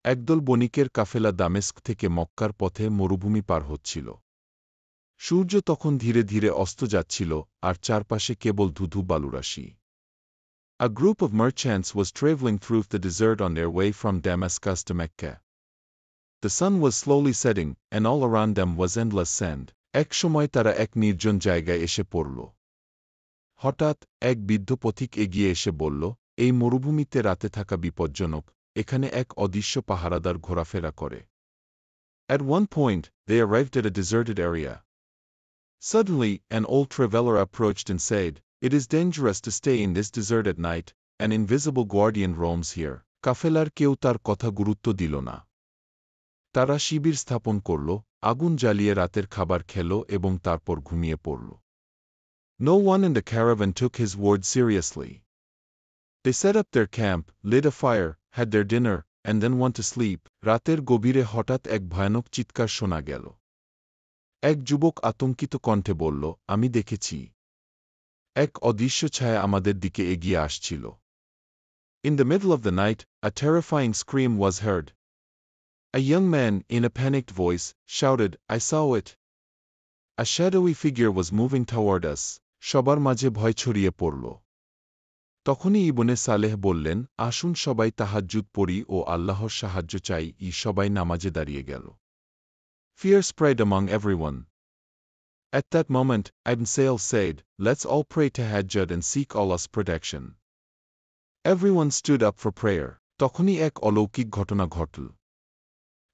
একদল বণিকের কাফেলা দামেস্ক থেকে মক্কার পথে মরুভূমি পার হচ্ছিল। সূর্য তখন ধীরে ধীরে অস্ত যাচ্ছিল, আর চারপাশে কেবল ধুধু বালুরাশি। A group of merchants was traveling through the desert on their way from Damascus to Mecca. The sun was slowly setting, and all around them was endless sand. এক সময় তারা এক নির্জন জায়গায় এসে পড়ল। হঠাৎ এক বৃদ্ধ পথিক এগিয়ে এসে বলল, এই মরুভূমিতে রাতে থাকা বিপজ্জনক, এখানে এক অদৃশ্য পাহারাদার ঘোরাফেরা করে। At one point, they arrived at a deserted area. Suddenly, an old traveler approached and said, "It is dangerous to stay in this desert at night. An invisible guardian roams here." কাফেলার কেউ তার কথা গুরুত্ব দিল না। তারা শিবির স্থাপন করল, আগুন জ্বালিয়ে রাতের খাবার খেল এবং তারপর ঘুমিয়ে পড়ল। No one in the caravan took his word seriously. They set up their camp, lit a fire, had their dinner, and then went to sleep. রাতের গভীরে হঠাৎ এক ভয়ানক চিৎকার শোনা গেল। এক যুবক আতঙ্কিত কণ্ঠে বলল, আমি দেখেছি। এক অদৃশ্য ছায়া আমাদের দিকে এগিয়ে আসছিল। In the middle of the night, a terrifying scream was heard. A young man, in a panicked voice, shouted, "I saw it." A shadowy figure was moving toward us. সবার মাঝে ভয় ছড়িয়ে পড়ল। তখনই ইবনে সালেহ বললেন, আসুন সবাই তাহাজ্জুদ পড়ি ও আল্লাহর সাহায্য চাই। সবাই নামাজে দাঁড়িয়ে গেল। Fear spread among everyone. At that moment, Ibn Sail said, "Let's all pray tahajjud and seek Allah's protection." Everyone stood up for prayer. তখনই এক অলৌকিক ঘটনা ঘটল।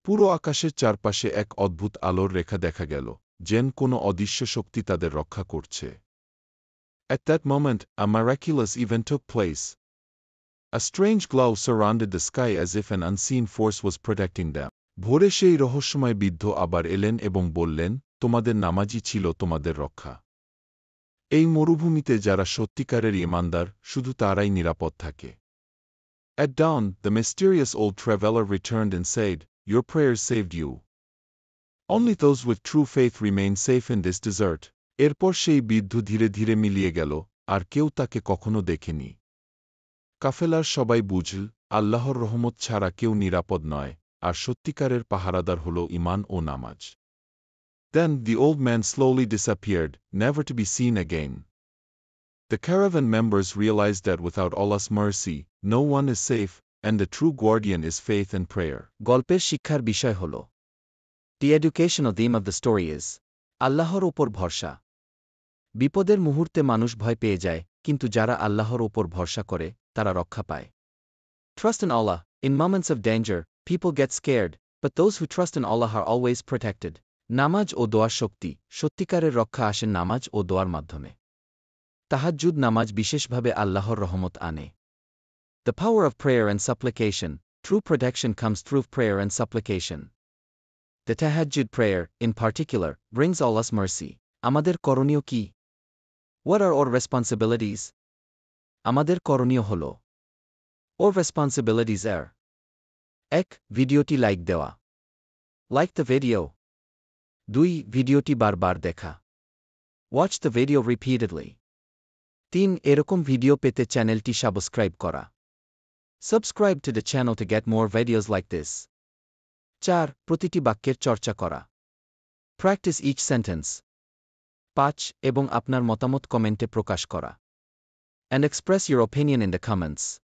পুরো আকাশের চারপাশে এক অদ্ভুত আলোর রেখা দেখা গেল, যেন কোনো অদৃশ্য শক্তি তাদের রক্ষা করছে। At that moment, a miraculous event took place. A strange glow surrounded the sky as if an unseen force was protecting them. ভোরে সেই রহস্যময় বৃদ্ধ আবার এলেন এবং বললেন, তোমাদের নামাজই ছিল তোমাদের রক্ষা। এই মরুভূমিতে যারা সত্যিকারের ঈমানদার, শুধু তারাই নিরাপদ থাকে। At dawn, the mysterious old traveler returned and said, "Your prayers saved you. Only those with true faith remain safe in this desert." এরপর সেই বৃদ্ধ ধীরে ধীরে মিলিয়ে গেল, আর কেউ তাকে কখনো দেখেনি। কাফেলার সবাই বুঝল, আল্লাহর রহমত ছাড়া কেউ নিরাপদ নয়, আর সত্যিকারের পাহারাদার হল ঈমান ও নামাজ। Then the old man slowly disappeared, never to be seen again. The caravan members realized that without Allah's mercy, no one is safe, and the true guardian is faith and prayer. গল্পের শিক্ষার বিষয় হল, The educational theme of the story is, আল্লাহর ওপর ভরসা। বিপদের মুহূর্তে মানুষ ভয় পেয়ে যায়, কিন্তু যারা আল্লাহর ওপর ভরসা করে, তারা রক্ষা পায়। Trust in Allah. In moments of danger, people get scared, but those who trust in Allah are always protected. নামাজ ও দোয়ার শক্তি। সত্যিকারের রক্ষা আসেন নামাজ ও দোয়ার মাধ্যমে। তাহাজ্জুদ নামাজ বিশেষভাবে আল্লাহর রহমত আনে। The power of prayer and supplication. True protection comes through prayer and supplication. The tahajjud prayer, in particular, brings Allah's mercy. আমাদের করণীয় কি? What are our responsibilities? আমাদের করণীয় হল, Our responsibilities are: 1. ভিডিওটি লাইক দেওয়া। Like the video. 2. ভিডিওটি বারবার দেখা। Watch the video repeatedly. 3. এরকম ভিডিও পেতে চ্যানেলটি সাবস্ক্রাইব করা। Subscribe to the channel to get more videos like this. 4. প্রতিটি বাক্যের চর্চা করা। Practice each sentence. 5. এবং আপনার মতামত কমেন্টে প্রকাশ করা। And express your opinion in the comments.